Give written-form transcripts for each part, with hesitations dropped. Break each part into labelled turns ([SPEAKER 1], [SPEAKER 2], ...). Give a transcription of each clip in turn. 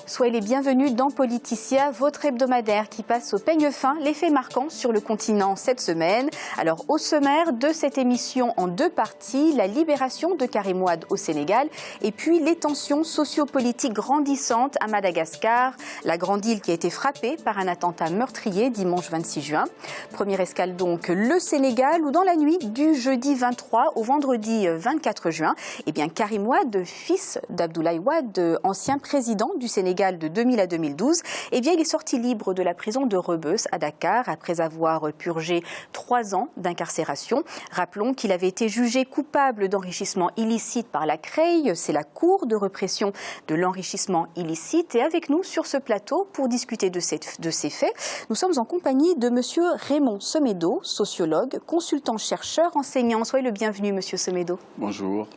[SPEAKER 1] Soyez les bienvenus dans Politicia, votre hebdomadaire qui passe au peigne fin les faits marquants sur le continent cette semaine. Alors au sommaire de cette émission en deux parties, la libération de Karim Wade au Sénégal et puis les tensions sociopolitiques grandissantes à Madagascar, la grande île qui a été frappée par un attentat meurtrier dimanche 26 juin. Première escale donc le Sénégal où dans la nuit du jeudi 23 au vendredi 24 juin, Karim Wade, fils d'Abdoulaye Wade, ancien président du Sénégal de 2000 à 2012, il est sorti libre de la prison de Rebeuss à Dakar après avoir purgé 3 ans d'incarcération. Rappelons qu'il avait été jugé coupable d'enrichissement illicite par la CREI, c'est la Cour de répression de l'enrichissement illicite. Et avec nous sur ce plateau pour discuter de ces faits, nous sommes en compagnie de monsieur Raymond Semedo, sociologue, consultant-chercheur, enseignant. Soyez le bienvenu, monsieur Semedo.
[SPEAKER 2] Bonjour.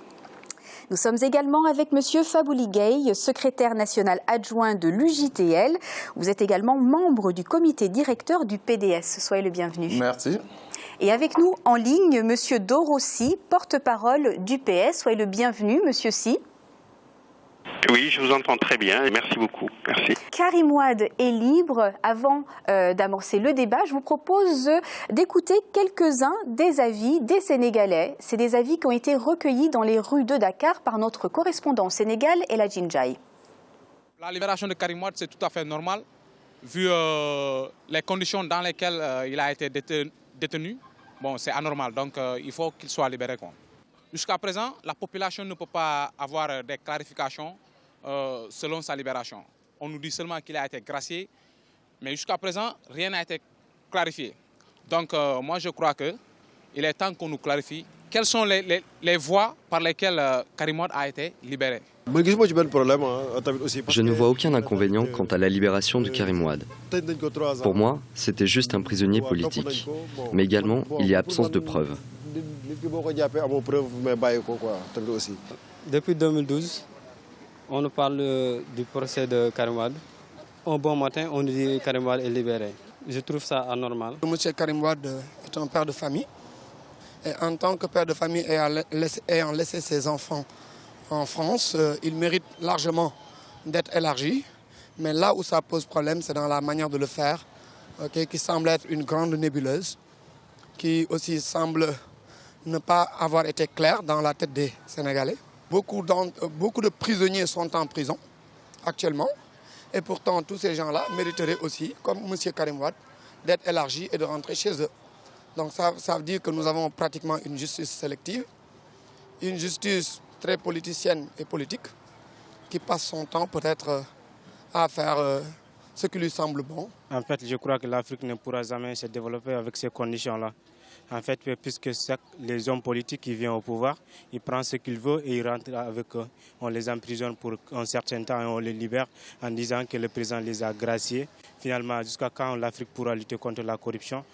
[SPEAKER 1] Nous sommes également avec monsieur Fabouli Gueye, secrétaire national adjoint de l'UJTL. Vous êtes également membre du comité directeur du PDS. Soyez le bienvenu.
[SPEAKER 2] Merci.
[SPEAKER 1] Et avec nous en ligne, monsieur Doro Sy, porte-parole du PS. Soyez le bienvenu, monsieur Sy.
[SPEAKER 3] Oui, je vous entends très bien. Merci beaucoup. Merci.
[SPEAKER 1] Karim Wade est libre. Avant d'amorcer le débat, je vous propose d'écouter quelques-uns des avis des Sénégalais. C'est des avis qui ont été recueillis dans les rues de Dakar par notre correspondant au Sénégal, Eladjine Ndiaye.
[SPEAKER 4] La libération de Karim Wade, c'est tout à fait normal, vu les conditions dans lesquelles il a été détenu. Bon, c'est anormal, donc il faut qu'il soit libéré, quoi. Jusqu'à présent, la population ne peut pas avoir des clarifications selon sa libération. On nous dit seulement qu'il a été gracié, mais jusqu'à présent, rien n'a été clarifié. Donc moi, je crois qu'il est temps qu'on nous clarifie quelles sont les voies par lesquelles Karim Wade a été libéré.
[SPEAKER 5] Je ne vois aucun inconvénient quant à la libération de Karim Wade. Pour moi, c'était juste un prisonnier politique. Mais également, il y a absence de preuves.
[SPEAKER 6] Depuis 2012, on nous parle du procès de Karim Wade. Un bon matin, on nous dit que Karim Wade est libéré. Je trouve ça anormal.
[SPEAKER 7] Monsieur Karim Wade est un père de famille. Et en tant que père de famille ayant laissé ses enfants en France, il mérite largement d'être élargi. Mais là où ça pose problème, c'est dans la manière de le faire, qui semble être une grande nébuleuse, qui aussi semble ne pas avoir été clair dans la tête des Sénégalais. Beaucoup de prisonniers sont en prison actuellement. Et pourtant, tous ces gens-là mériteraient aussi, comme M. Karim Wade, d'être élargis et de rentrer chez eux. Donc ça veut dire que nous avons pratiquement une justice sélective, une justice très politicienne et politique, qui passe son temps peut-être à faire ce qui lui semble bon.
[SPEAKER 6] En fait, je crois que l'Afrique ne pourra jamais se développer avec ces conditions-là. En fait, puisque les hommes politiques qui viennent au pouvoir, ils prennent ce qu'ils veulent et ils rentrent avec eux. On les emprisonne pour un certain temps et on les libère en disant que le président les a graciés. Finalement, jusqu'à quand l'Afrique pourra lutter contre la corruption?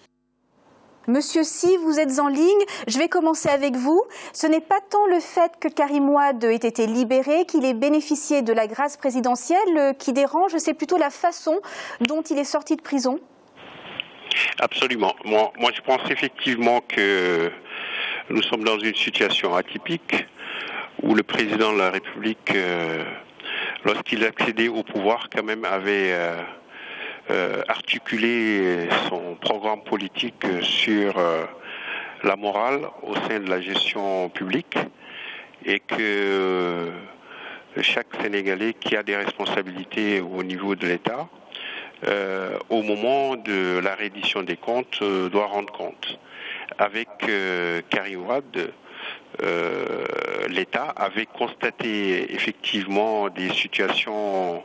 [SPEAKER 1] Monsieur Sy, vous êtes en ligne. Je vais commencer avec vous. Ce n'est pas tant le fait que Karim Wade ait été libéré, qu'il ait bénéficié de la grâce présidentielle qui dérange, c'est plutôt la façon dont il est sorti de prison.
[SPEAKER 3] Absolument. Moi, je pense effectivement que nous sommes dans une situation atypique où le président de la République, lorsqu'il accédait au pouvoir, quand même avait articulé son programme politique sur la morale au sein de la gestion publique et que chaque Sénégalais qui a des responsabilités au niveau de l'État, au moment de la reddition des comptes, doit rendre compte. Avec Karim Wade, l'État avait constaté effectivement des situations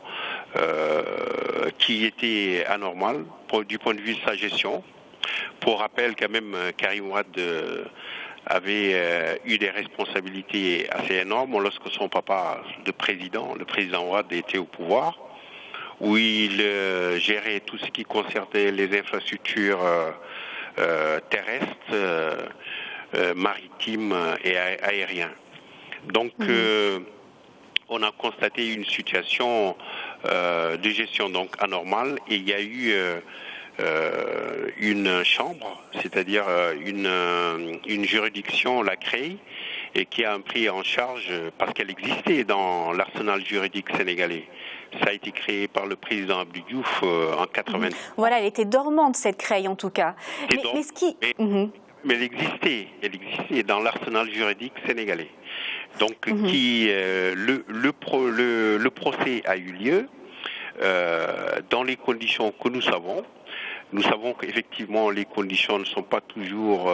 [SPEAKER 3] qui étaient anormales du point de vue de sa gestion. Pour rappel, quand même, Karim Wade avait eu des responsabilités assez énormes lorsque son papa, le président Wade, était au pouvoir, où il gérait tout ce qui concernait les infrastructures terrestres, maritimes et aériens. Donc, on a constaté une situation de gestion donc anormale et il y a eu une chambre, c'est-à-dire une juridiction, la CREI, et qui a pris en charge, parce qu'elle existait dans l'arsenal juridique sénégalais, Ça a été créé par le président Abdou Diouf en 80.
[SPEAKER 1] Voilà, elle était dormante, cette CREI, en tout cas.
[SPEAKER 3] Mais elle existait dans l'arsenal juridique sénégalais. Donc, le procès a eu lieu dans les conditions que nous savons. Nous savons qu'effectivement, les conditions ne sont pas toujours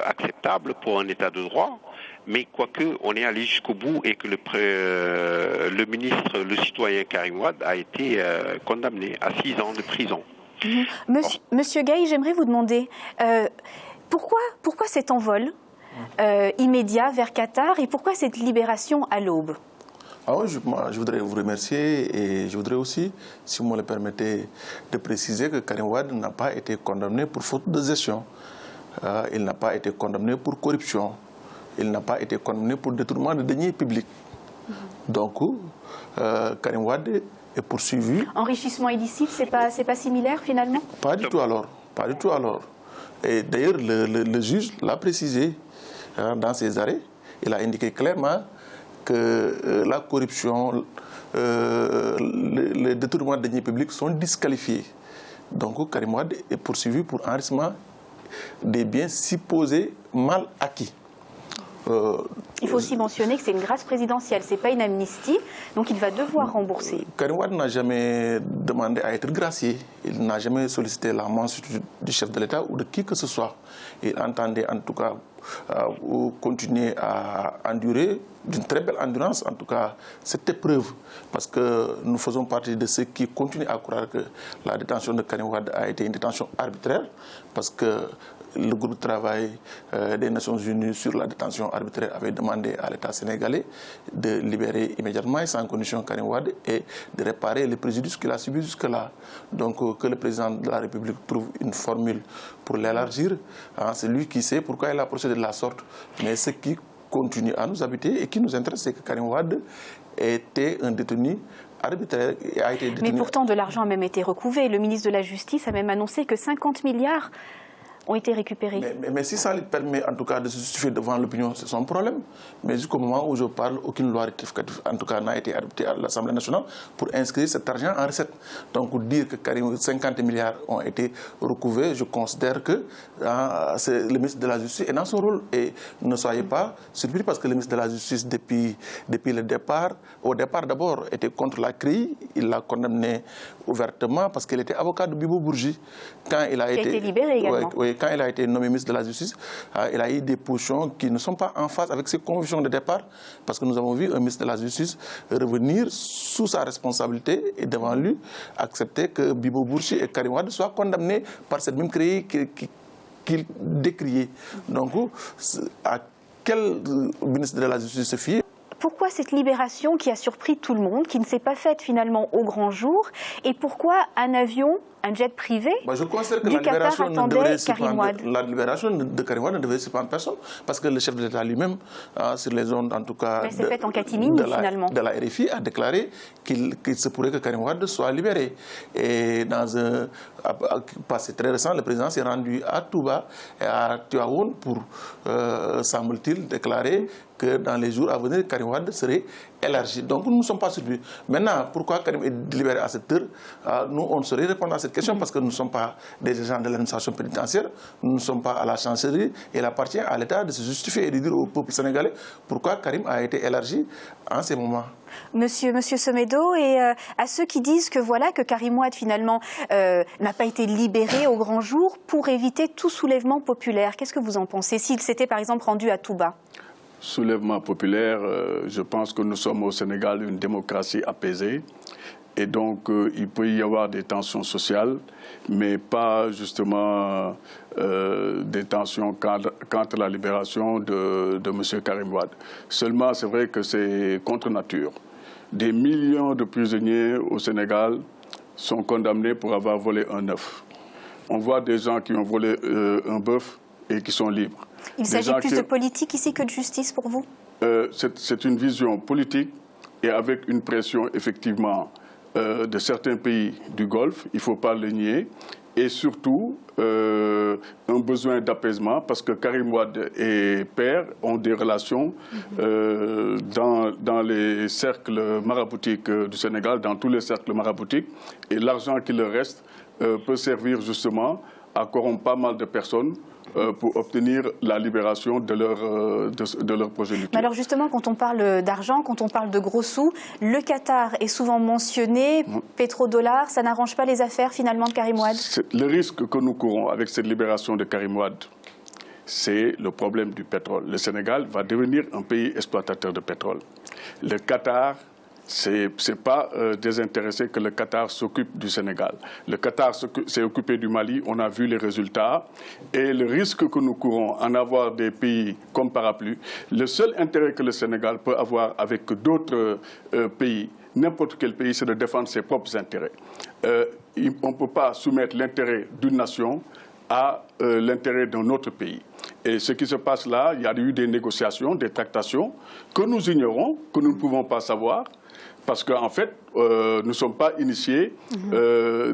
[SPEAKER 3] acceptables pour un État de droit. Mais quoique, on est allé jusqu'au bout et que le ministre, le citoyen Karim Wade, a été condamné à 6 ans de prison.
[SPEAKER 1] Monsieur Gaye, j'aimerais vous demander, pourquoi cet envol immédiat vers Qatar et pourquoi cette libération à l'aube?
[SPEAKER 2] Je voudrais vous remercier et je voudrais aussi, si vous me le permettez, de préciser que Karim Wade n'a pas été condamné pour faute de gestion. Il n'a pas été condamné pour corruption. Il n'a pas été condamné pour détournement de deniers publics. Donc, Karim Wade est poursuivi.
[SPEAKER 1] Enrichissement illicite, c'est pas similaire finalement?
[SPEAKER 2] Pas du tout alors. Pas du tout alors. Et d'ailleurs, le juge l'a précisé dans ses arrêts. Il a indiqué clairement que la corruption, le détournement de deniers publics sont disqualifiés. Donc, Karim Wade est poursuivi pour enrichissement des biens supposés mal acquis.
[SPEAKER 1] Il faut aussi mentionner que c'est une grâce présidentielle, ce n'est pas une amnistie, donc il va devoir rembourser.
[SPEAKER 2] Karim Wade n'a jamais demandé à être gracié, il n'a jamais sollicité la mansuétude du chef de l'État ou de qui que ce soit. Il entendait en tout cas continuer à endurer d'une très belle endurance, en tout cas, cette épreuve, parce que nous faisons partie de ceux qui continuent à croire que la détention de Karim Wade a été une détention arbitraire, parce que le groupe de travail des Nations Unies sur la détention arbitraire avait demandé à l'État sénégalais de libérer immédiatement et sans condition Karim Wade et de réparer les préjudices qu'il a subis jusque-là. Donc que le président de la République trouve une formule pour l'élargir, c'est lui qui sait pourquoi il a procédé de la sorte. Mais ce qui continue à nous habiter et qui nous intéresse, c'est que Karim Wade était un détenu arbitraire et a été détenu.
[SPEAKER 1] Mais pourtant, de l'argent a même été recouvré. Le ministre de la Justice a même annoncé que 50 milliards ont été récupérés.
[SPEAKER 2] Mais si ça lui permet en tout cas de se justifier devant l'opinion, c'est son problème. Mais jusqu'au moment où je parle, aucune loi rectificative en tout cas n'a été adoptée à l'Assemblée nationale pour inscrire cet argent en recette. Donc dire que 50 milliards ont été recouvrés, je considère que le ministre de la Justice est dans son rôle. Et ne soyez pas surpris parce que le ministre de la Justice, depuis le départ, au départ d'abord, était contre la CREI. Il l'a condamné ouvertement parce qu'il était avocat de Bibo Bourgi. Quand il a été
[SPEAKER 1] libéré également.
[SPEAKER 2] Quand il a été nommé ministre de la Justice, il a eu des positions qui ne sont pas en phase avec ses convictions de départ, parce que nous avons vu un ministre de la Justice revenir sous sa responsabilité et devant lui accepter que Bibo Bourgi et Karim Wade soient condamnés par cette même CREI qu'il décriait. Donc, à quel ministre de la Justice se fier?
[SPEAKER 1] Pourquoi cette libération qui a surpris tout le monde, qui ne s'est pas faite finalement au grand jour? Et pourquoi un avion, un jet privé
[SPEAKER 2] je considère que
[SPEAKER 1] du Qatar attendait Karim Wade?
[SPEAKER 2] La libération de Karim Wade ne devait surprendre personne, parce que le chef de l'État lui-même, sur les ondes en tout cas
[SPEAKER 1] de
[SPEAKER 2] la RFI, a déclaré qu'il se pourrait que Karim Wade soit libéré. Et dans un passé très récent, le président s'est rendu à Touba et à Tivaouane pour, semble-t-il, déclarer que dans les jours à venir, Karim Wade serait élargi. Donc nous ne sommes pas surpris. Maintenant, pourquoi Karim est libéré à cette heure? Nous, on saurait répondre à cette question parce que nous ne sommes pas des agents de l'administration pénitentiaire, nous ne sommes pas à la chancellerie. Il appartient à l'État de se justifier et de dire au peuple sénégalais pourquoi Karim a été élargi en ces moments.
[SPEAKER 1] Monsieur Semedo, et à ceux qui disent que voilà que Karim Wade finalement n'a pas été libéré au grand jour pour éviter tout soulèvement populaire, qu'est-ce que vous en pensez s'il s'était par exemple rendu à Touba?
[SPEAKER 8] Soulèvement populaire, je pense que nous sommes au Sénégal une démocratie apaisée et donc il peut y avoir des tensions sociales, mais pas justement des tensions quant à la libération de M. Karim Wade. Seulement, c'est vrai que c'est contre nature. Des millions de prisonniers au Sénégal sont condamnés pour avoir volé un œuf. On voit des gens qui ont volé un bœuf et qui sont libres.
[SPEAKER 1] Il s'agit plus de politique ici que de justice pour vous?
[SPEAKER 8] C'est une vision politique et avec une pression effectivement de certains pays du Golfe, il ne faut pas le nier, et surtout un besoin d'apaisement parce que Karim Wade et Père ont des relations dans les cercles maraboutiques du Sénégal, dans tous les cercles maraboutiques, et l'argent qui leur reste peut servir justement à corrompre pas mal de personnes pour obtenir la libération de leur progéniture.
[SPEAKER 1] Mais alors justement, quand on parle d'argent, quand on parle de gros sous, le Qatar est souvent mentionné, pétrodollars, ça n'arrange pas les affaires finalement de Karim Wade?
[SPEAKER 8] Le risque que nous courons avec cette libération de Karim Wade, c'est le problème du pétrole. Le Sénégal va devenir un pays exploitateur de pétrole. Le Qatar, c'est pas désintéressé que le Qatar s'occupe du Sénégal. Le Qatar s'est occupé du Mali, on a vu les résultats. Et le risque que nous courons en avoir des pays comme parapluie, le seul intérêt que le Sénégal peut avoir avec d'autres pays, n'importe quel pays, c'est de défendre ses propres intérêts. On ne peut pas soumettre l'intérêt d'une nation à l'intérêt d'un autre pays. Et ce qui se passe là, il y a eu des négociations, des tractations que nous ignorons, que nous ne pouvons pas savoir, parce qu'en fait, nous ne sommes pas initiés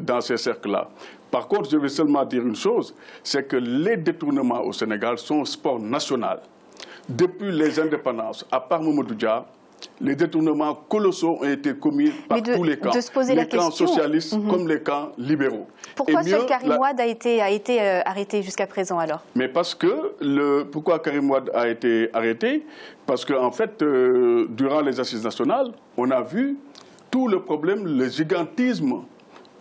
[SPEAKER 8] dans ces cercles-là. Par contre, je vais seulement dire une chose, c'est que les détournements au Sénégal sont un sport national. Depuis les indépendances, à part Mamadou Dia, les détournements colossaux ont été commis par tous les camps, les camps socialistes comme les camps libéraux.
[SPEAKER 1] Pourquoi seul Karim Wade a été arrêté jusqu'à présent alors? Mais
[SPEAKER 8] parce que, pourquoi Karim Wade a été arrêté? Parce qu'en fait, durant les assises nationales, on a vu tout le problème, le gigantisme,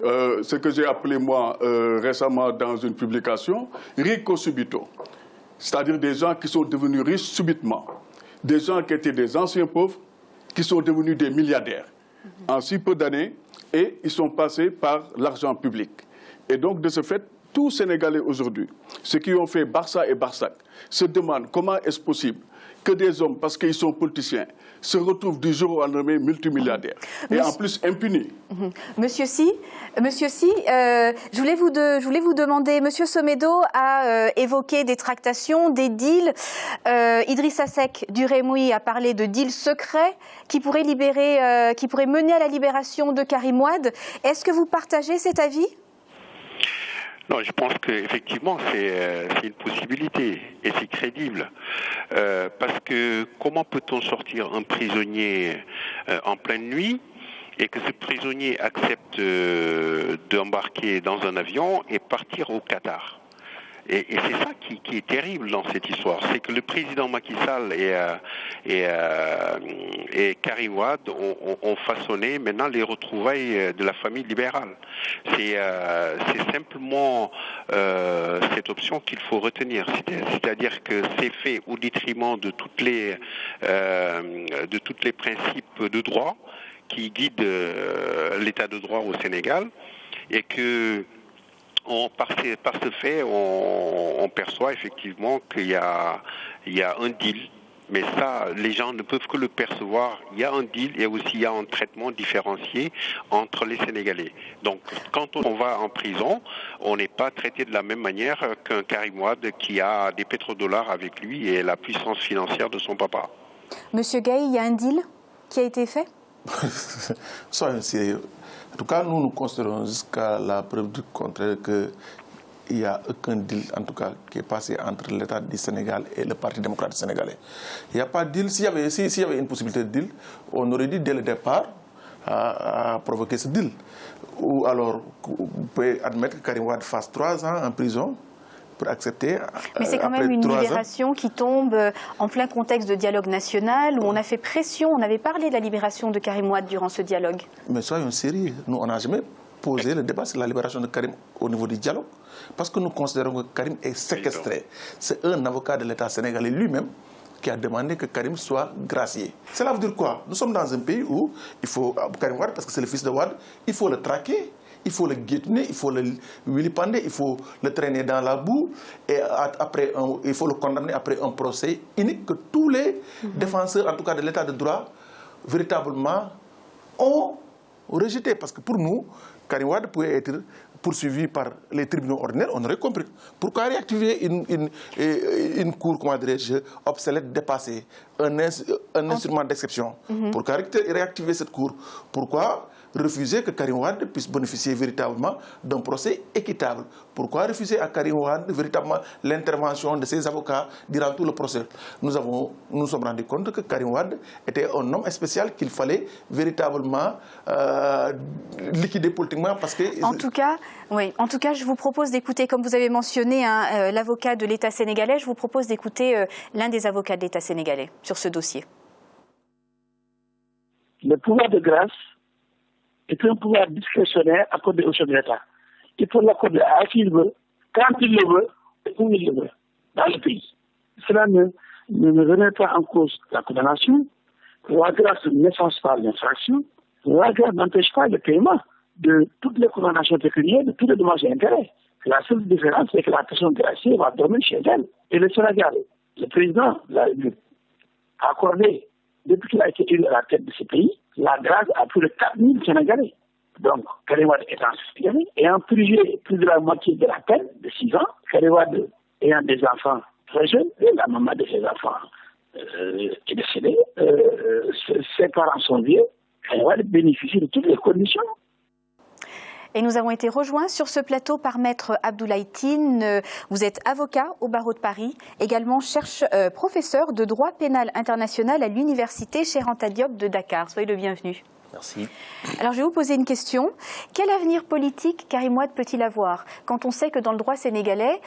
[SPEAKER 8] ce que j'ai appelé moi récemment dans une publication, rico subito. C'est-à-dire des gens qui sont devenus riches subitement. Des gens qui étaient des anciens pauvres, qui sont devenus des milliardaires en si peu d'années, et ils sont passés par l'argent public. Et donc, de ce fait, tous Sénégalais aujourd'hui, ceux qui ont fait Barça et Barsac, se demandent comment est-ce possible que des hommes, parce qu'ils sont politiciens, se retrouvent du jour au lendemain multimilliardaires et en plus impunis.
[SPEAKER 1] Monsieur Sy, je voulais vous demander, Monsieur Somedo a évoqué des tractations, des deals. Idrissa Seck du Rémoui a parlé de deals secrets qui pourraient mener à la libération de Karim Wade. Est-ce que vous partagez cet avis ?
[SPEAKER 3] Non, je pense qu'effectivement, c'est une possibilité et c'est crédible. Parce que comment peut-on sortir un prisonnier en pleine nuit et que ce prisonnier accepte d'embarquer dans un avion et partir au Qatar ? Et c'est ça qui est terrible dans cette histoire, c'est que le président Macky Sall et Karim Wade ont façonné maintenant les retrouvailles de la famille libérale. C'est simplement cette option qu'il faut retenir, c'est-à-dire que c'est fait au détriment de toutes les principes de droit qui guident l'état de droit au Sénégal, et que par ce fait, on perçoit effectivement qu'il y a un deal. Mais ça, les gens ne peuvent que le percevoir. Il y a un deal et aussi il y a un traitement différencié entre les Sénégalais. Donc, quand on va en prison, on n'est pas traité de la même manière qu'un Karim Wade qui a des pétrodollars avec lui et la puissance financière de son papa.
[SPEAKER 1] Monsieur Gaye, il y a un deal qui a été fait?
[SPEAKER 2] Soyons sérieux. En tout cas, nous considérons jusqu'à la preuve du contraire qu'il n'y a aucun deal, en tout cas, qui est passé entre l'État du Sénégal et le Parti démocrate sénégalais. Il n'y a pas de deal. S'il y avait une possibilité de deal, on aurait dit dès le départ à provoquer ce deal. Ou alors, vous pouvez admettre que Karim Wade fasse 3 ans en prison pour accepter.
[SPEAKER 1] Mais c'est quand même une libération qui tombe en plein contexte de dialogue national, où on a fait pression, on avait parlé de la libération de Karim Wade durant ce dialogue. Mais
[SPEAKER 2] soyons sérieux, nous on n'a jamais posé le débat sur la libération de Karim au niveau du dialogue, parce que nous considérons que Karim est séquestré. C'est un avocat de l'État sénégalais lui-même qui a demandé que Karim soit gracié. Cela veut dire quoi? Nous sommes dans un pays où il faut, Karim Wade, parce que c'est le fils de Wade, il faut le traquer. Il faut le guetiner, il faut le vilipender, il faut le traîner dans la boue et il faut le condamner après un procès unique que tous les défenseurs, en tout cas de l'état de droit, véritablement ont rejeté. Parce que pour nous, Karim Wade pouvait être poursuivi par les tribunaux ordinaires, on aurait compris. Pourquoi réactiver une cour, comment dirais-je, obsolète, dépassée, un instrument d'exception? Pourquoi réactiver cette cour? Pourquoi refuser que Karim Wade puisse bénéficier véritablement d'un procès équitable? Pourquoi refuser à Karim Wade véritablement l'intervention de ses avocats durant tout le procès? Nous sommes rendus compte que Karim Wade était un homme spécial qu'il fallait véritablement liquider politiquement parce que...
[SPEAKER 1] En tout cas, je vous propose d'écouter, comme vous avez mentionné, l'avocat de l'État sénégalais, je vous propose d'écouter l'un des avocats de l'État sénégalais sur ce dossier.
[SPEAKER 9] Le pouvoir de grâce est un pouvoir discrétionnaire accordé au chef de l'État. Il faut l'accorder à qui il veut, quand il le veut et où il le veut, dans le pays. Cela ne remet pas en cause la condamnation. La grâce n'efface pas l'infraction. La grâce n'empêche pas le paiement de toutes les condamnations pécuniaires, de tous les dommages et intérêts. La seule différence, c'est que la personne graciée va dormir chez elle. Et le Sénégal, le président de la République, a accordé, depuis qu'il a été élu à la tête de ce pays, la grâce à plus de 4000 Sénégalais. Donc, Karim Wade étant Sénégalais, ayant purgé plus de la moitié de la peine, de 6 ans, Karim Wade ayant des enfants très jeunes, et la maman de ses enfants est décédée, ses parents sont vieux, Karim Wade bénéficie de toutes les conditions.
[SPEAKER 1] Et nous avons été rejoints sur ce plateau par Maître Abdoulaye Tine. Vous êtes avocat au barreau de Paris, également professeur de droit pénal international à l'université Cheikh Anta Diop de Dakar. Soyez le bienvenu.
[SPEAKER 10] Merci.
[SPEAKER 1] Alors je vais vous poser une question. Quel avenir politique Karim Wade peut-il avoir quand on sait que dans le droit sénégalais,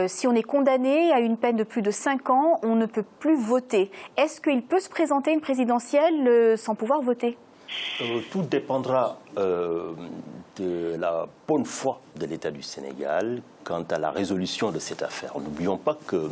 [SPEAKER 1] si on est condamné à une peine de plus de 5 ans, on ne peut plus voter? Est-ce qu'il peut se présenter une présidentielle sans pouvoir voter?
[SPEAKER 10] Tout dépendra de la bonne foi de l'État du Sénégal quant à la résolution de cette affaire. N'oublions pas que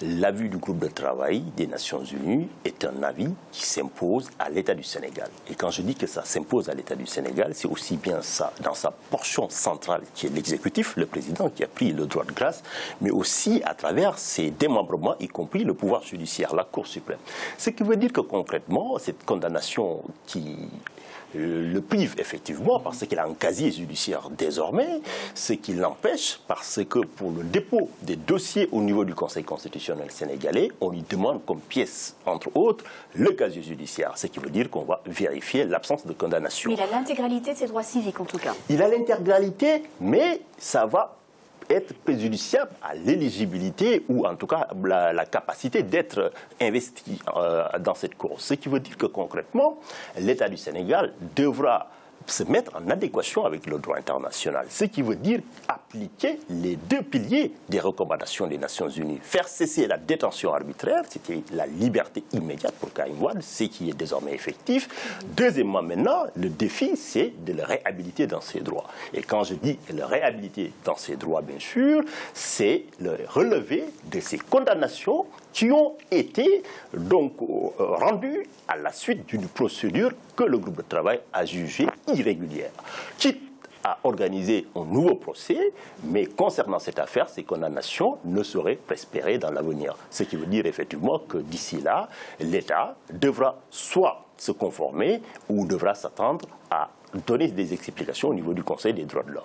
[SPEAKER 10] l'avis du groupe de travail des Nations Unies est un avis qui s'impose à l'État du Sénégal. Et quand je dis que ça s'impose à l'État du Sénégal, c'est aussi bien ça dans sa portion centrale qui est l'exécutif, le président qui a pris le droit de grâce, mais aussi à travers ses démembrements, y compris le pouvoir judiciaire, la Cour suprême. Ce qui veut dire que concrètement, cette condamnation qui le prive effectivement parce qu'il a un casier judiciaire désormais, ce qui l'empêche parce que pour le dépôt des dossiers au niveau du Conseil constitutionnel sénégalais, on lui demande comme pièce, entre autres, le casier judiciaire, ce qui veut dire qu'on va vérifier l'absence de condamnation.
[SPEAKER 1] Mais il a l'intégralité de ses droits civiques en tout cas.
[SPEAKER 10] Il a l'intégralité, mais ça va être préjudiciable à l'éligibilité ou en tout cas la capacité d'être investi dans cette course. Ce qui veut dire que concrètement, l'État du Sénégal devra se mettre en adéquation avec le droit international. Ce qui veut dire appliquer les 2 piliers des recommandations des Nations Unies. Faire cesser la détention arbitraire, c'était la liberté immédiate pour Karim Wade, ce qui est désormais effectif. Deuxièmement, maintenant, le défi, c'est de le réhabiliter dans ses droits. Et quand je dis le réhabiliter dans ses droits, bien sûr, c'est le relever de ces condamnations qui ont été donc rendues à la suite d'une procédure que le groupe de travail a jugée irrégulière. Quitte à organiser un nouveau procès, mais concernant cette affaire, ces condamnations ne sauraient prospérer dans l'avenir. Ce qui veut dire effectivement que d'ici là, l'État devra soit se conformer ou devra s'attendre à donner des explications au niveau du Conseil des droits de l'homme.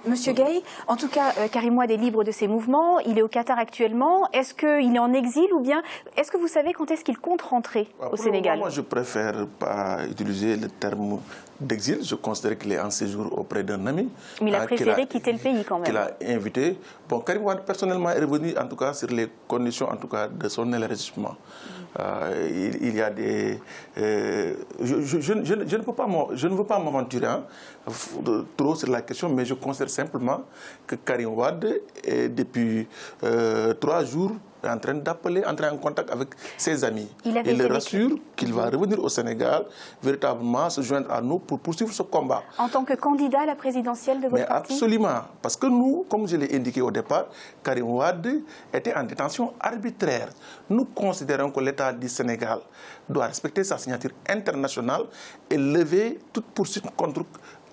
[SPEAKER 1] Monsieur Gueye, en tout cas, Karim Wade est libre de ses mouvements, il est au Qatar actuellement. Est-ce qu'il est en exil ou bien est-ce que vous savez quand est-ce qu'il compte rentrer au Sénégal?
[SPEAKER 2] Moi, je préfère pas utiliser le terme d'exil. Je considère qu'il est en séjour auprès d'un ami.
[SPEAKER 1] Mais il a préféré quitter le pays quand même. Qu'il
[SPEAKER 2] a invité. Bon, Karim Wade personnellement est revenu en tout cas sur les conditions en tout cas de son élargissement. Il y a des... je ne veux pas m'aventurer trop sur la question, mais je considère simplement que Karim Wade est depuis 3 jours en train d'appeler, entrer en contact avec ses amis. Il le rassure qu'il va revenir au Sénégal, véritablement se joindre à nous pour poursuivre ce combat.
[SPEAKER 1] En tant que candidat à la présidentielle de votre parti?
[SPEAKER 2] Absolument, parce que nous, comme je l'ai indiqué au départ, Karim Wade était en détention arbitraire. Nous considérons que l'État du Sénégal doit respecter sa signature internationale et lever toute poursuite contre,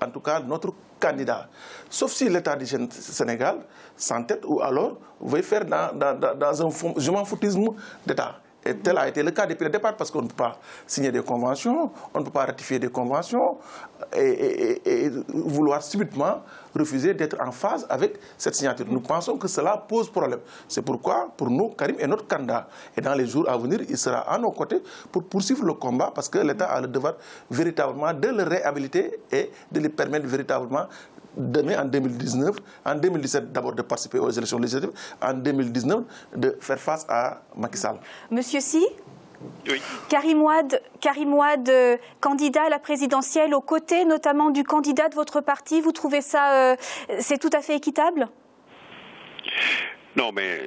[SPEAKER 2] en tout cas, notre candidat. Sauf si l'État du Sénégal s'entête ou alors veut faire dans un je m'en foutisme d'État. Et tel a été le cas depuis le départ, parce qu'on ne peut pas signer des conventions, on ne peut pas ratifier des conventions et vouloir subitement refuser d'être en phase avec cette signature. Nous pensons que cela pose problème. C'est pourquoi, pour nous, Karim est notre candidat. Et dans les jours à venir, il sera à nos côtés pour poursuivre le combat, parce que l'État a le devoir véritablement de le réhabiliter et de lui permettre véritablement demain, en 2019, en 2017 d'abord de participer aux élections législatives, en 2019 de faire face à Macky Sall.
[SPEAKER 1] Monsieur Sy,
[SPEAKER 3] oui.
[SPEAKER 1] Karim Wade, candidat à la présidentielle, aux côtés notamment du candidat de votre parti, vous trouvez ça, c'est tout à fait équitable ?
[SPEAKER 3] Non, mais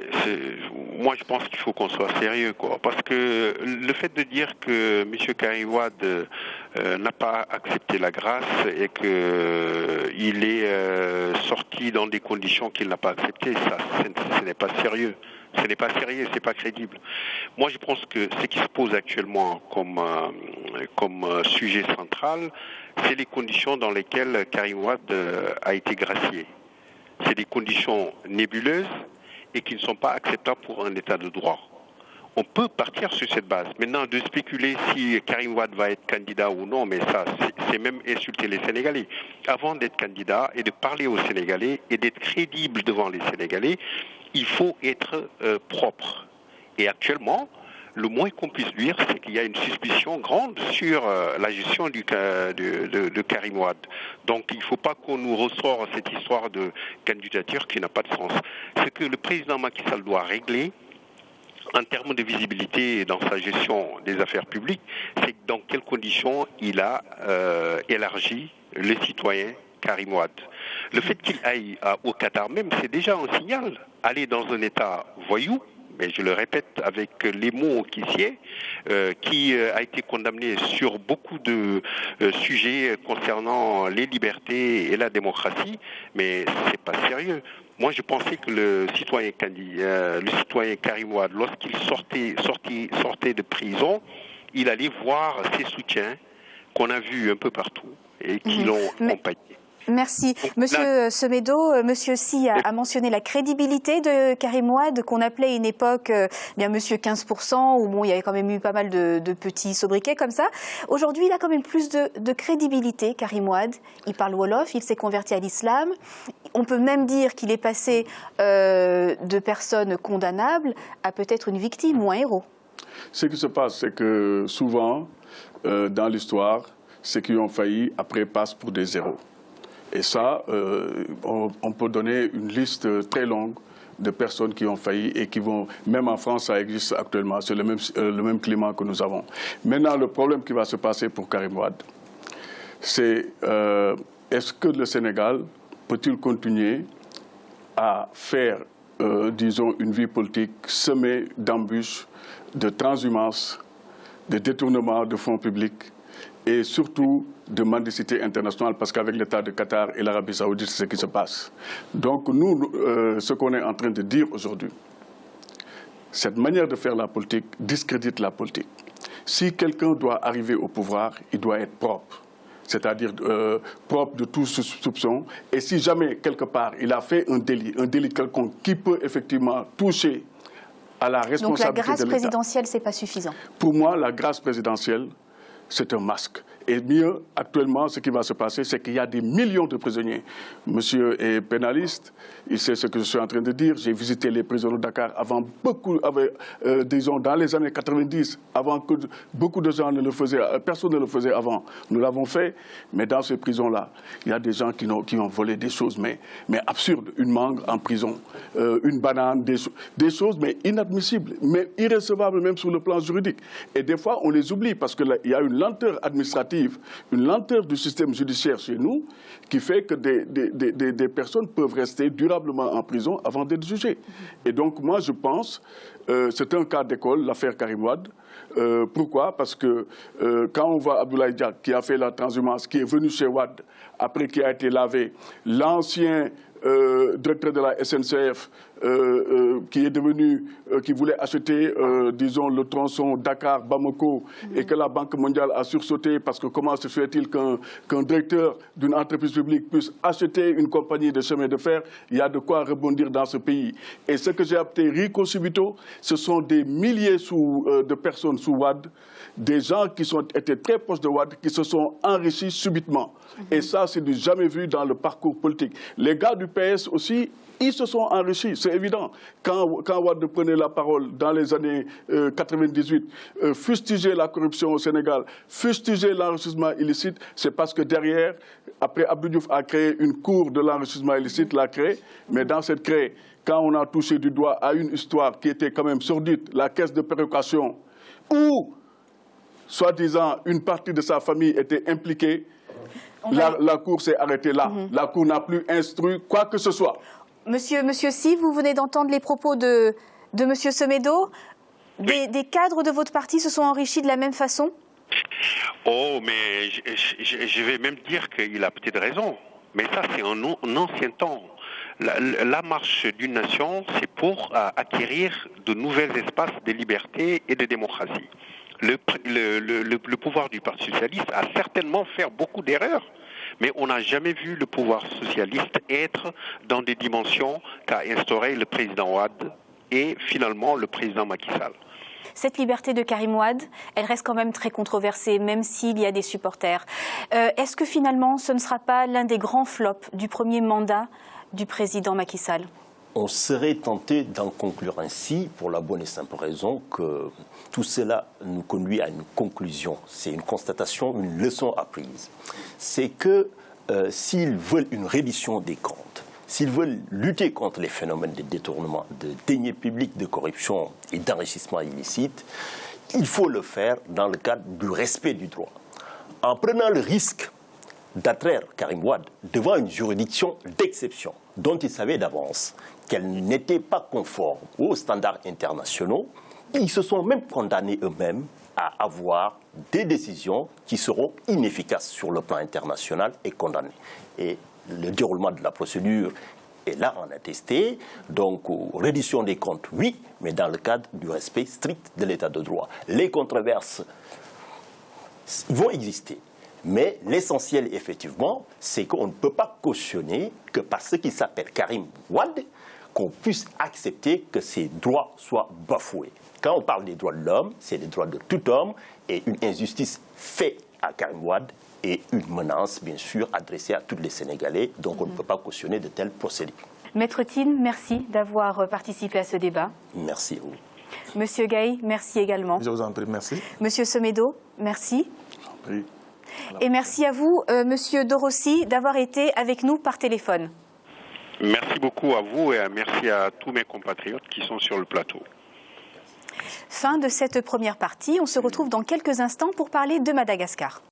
[SPEAKER 3] moi je pense qu'il faut qu'on soit sérieux, quoi. Parce que le fait de dire que M. Karim Wade n'a pas accepté la grâce et qu'il est sorti dans des conditions qu'il n'a pas acceptées, ça, ce n'est pas sérieux. Ce n'est pas sérieux, ce n'est pas crédible. Moi, je pense que ce qui se pose actuellement comme sujet central, c'est les conditions dans lesquelles Karim Wade a été gracié. C'est des conditions nébuleuses et qui ne sont pas acceptables pour un État de droit. On peut partir sur cette base. Maintenant, de spéculer si Karim Wade va être candidat ou non, mais ça, c'est même insulter les Sénégalais. Avant d'être candidat et de parler aux Sénégalais et d'être crédible devant les Sénégalais, il faut être propre. Et actuellement, le moins qu'on puisse dire, c'est qu'il y a une suspicion grande sur la gestion de Karim Wade. Donc il ne faut pas qu'on nous ressort cette histoire de candidature qui n'a pas de sens. Ce que le président Macky Sall doit régler, en termes de visibilité dans sa gestion des affaires publiques, c'est dans quelles conditions il a élargi le citoyen Karim Wade. Le fait qu'il aille au Qatar même, c'est déjà un signal. Aller dans un État voyou, mais je le répète avec les mots qui s'y est, qui a été condamné sur beaucoup de sujets concernant les libertés et la démocratie, mais c'est pas sérieux. Moi, je pensais que le citoyen Karim Wade, lorsqu'il sortait de prison, il allait voir ses soutiens qu'on a vus un peu partout et qui l'ont accompagné.
[SPEAKER 1] Merci. Monsieur Semedo, Monsieur Sy a mentionné la crédibilité de Karim Wade, qu'on appelait à une époque bien Monsieur 15%, où bon, il y avait quand même eu pas mal de petits sobriquets comme ça. Aujourd'hui, il a quand même plus de crédibilité, Karim Wade. Il parle Wolof, il s'est converti à l'islam. On peut même dire qu'il est passé de personnes condamnables à peut-être une victime ou un héros.
[SPEAKER 8] Ce qui se passe, c'est que souvent, dans l'histoire, ceux qui ont failli, après, passent pour des héros. Et ça, on peut donner une liste très longue de personnes qui ont failli et qui vont, même en France, ça existe actuellement, c'est le même climat que nous avons. Maintenant, le problème qui va se passer pour Karim Wade, c'est est-ce que le Sénégal peut-il continuer à faire, disons, une vie politique semée d'embûches, de transhumance, de détournement de fonds publics et surtout de mendicité internationale, parce qu'avec l'État de Qatar et l'Arabie Saoudite, c'est ce qui se passe. Donc nous, ce qu'on est en train de dire aujourd'hui, cette manière de faire la politique discrédite la politique. Si quelqu'un doit arriver au pouvoir, il doit être propre, c'est-à-dire propre de tout soupçon. Et si jamais, quelque part, il a fait un délit quelconque qui peut effectivement toucher à la responsabilité de l'État.
[SPEAKER 1] Donc la grâce présidentielle, c'est pas suffisant? Pour
[SPEAKER 8] moi, la grâce présidentielle, c'est un masque. Et mieux, actuellement, ce qui va se passer, c'est qu'il y a des millions de prisonniers. Monsieur est pénaliste, il sait ce que je suis en train de dire. J'ai visité les prisons de Dakar avant disons, dans les années 90, avant que beaucoup de gens ne le faisaient, personne ne le faisait avant. Nous l'avons fait, mais dans ces prisons-là, il y a des gens qui ont volé des choses, mais absurdes. Une mangue en prison, une banane, des choses, mais inadmissibles, mais irrécevables même sur le plan juridique. Et des fois, on les oublie parce qu'il y a une lenteur administrative, une lenteur du système judiciaire chez nous qui fait que des personnes peuvent rester durablement en prison avant d'être jugées. Et donc moi je pense, c'est un cas d'école, l'affaire Karim Wade. Pourquoi? Parce que quand on voit Abdoulaye Dia qui a fait la transhumance, qui est venu chez Wade, après qui a été lavé, l'ancien directeur de la SNCF, qui est devenu, qui voulait acheter, disons, le tronçon Dakar-Bamako et que la Banque mondiale a sursauté parce que comment se fait-il qu'un directeur d'une entreprise publique puisse acheter une compagnie de chemin de fer? Il y a de quoi rebondir dans ce pays. Et ce que j'ai appelé Rico Subito, ce sont des milliers de personnes sous Wade, des gens qui étaient très proches de Wade, qui se sont enrichis subitement. Et ça, c'est du jamais vu dans le parcours politique. Les gars du PS aussi, ils se sont enrichis, c'est évident. Quand Wade prenait la parole dans les années 98, fustiger la corruption au Sénégal, fustiger l'enrichissement illicite, c'est parce que derrière, après Abdou Diouf a créé une cour de l'enrichissement illicite, l'a créé, mais dans cette créée, quand on a touché du doigt à une histoire qui était quand même sordide, la caisse de péréquation, où, soi-disant, une partie de sa famille était impliquée, la Cour s'est arrêtée là. La Cour n'a plus instruit quoi que ce soit.
[SPEAKER 1] Monsieur Sy, vous venez d'entendre les propos de Monsieur Semedo. Des cadres de votre parti se sont enrichis de la même façon?
[SPEAKER 3] Oh, mais je vais même dire qu'il a peut-être raison. Mais ça, c'est un ancien temps. La marche d'une nation, c'est pour acquérir de nouveaux espaces de liberté et de démocratie. Le pouvoir du Parti socialiste a certainement fait beaucoup d'erreurs, mais on n'a jamais vu le pouvoir socialiste être dans des dimensions qu'a instauré le président Wade et finalement le président Macky Sall.
[SPEAKER 1] Cette liberté de Karim Wade, elle reste quand même très controversée, même s'il y a des supporters. Est-ce que finalement, ce ne sera pas l'un des grands flops du premier mandat du président Macky Sall?
[SPEAKER 10] On serait tenté d'en conclure ainsi pour la bonne et simple raison que tout cela nous conduit à une conclusion. C'est une constatation, une leçon apprise. C'est que s'ils veulent une reddition des comptes, s'ils veulent lutter contre les phénomènes de détournement, de deniers publics, de corruption et d'enrichissement illicite, il faut le faire dans le cadre du respect du droit. En prenant le risque d'attraire Karim Wade devant une juridiction d'exception dont ils savaient d'avance qu'elle n'était pas conforme aux standards internationaux, ils se sont même condamnés eux-mêmes à avoir des décisions qui seront inefficaces sur le plan international et condamnées. Et le déroulement de la procédure est là en attesté. Donc, reddition des comptes, oui, mais dans le cadre du respect strict de l'état de droit. Les controverses vont exister. Mais l'essentiel, effectivement, c'est qu'on ne peut pas cautionner que parce qu'il s'appelle Karim Wade, qu'on puisse accepter que ses droits soient bafoués. Quand on parle des droits de l'homme, c'est les droits de tout homme et une injustice faite à Karim Wade et une menace, bien sûr, adressée à tous les Sénégalais. Donc on ne peut pas cautionner de tels procédés.
[SPEAKER 1] Maître Tine, merci d'avoir participé à ce débat.
[SPEAKER 10] Merci à vous.
[SPEAKER 1] Monsieur Gaye, merci également.
[SPEAKER 2] Je vous en prie, merci.
[SPEAKER 1] Monsieur Semedo, merci.
[SPEAKER 8] Oui.
[SPEAKER 1] Et merci à vous, Monsieur Dorossi, d'avoir été avec nous par téléphone.
[SPEAKER 3] Merci beaucoup à vous et merci à tous mes compatriotes qui sont sur le plateau.
[SPEAKER 1] Fin de cette première partie. On se retrouve dans quelques instants pour parler de Madagascar.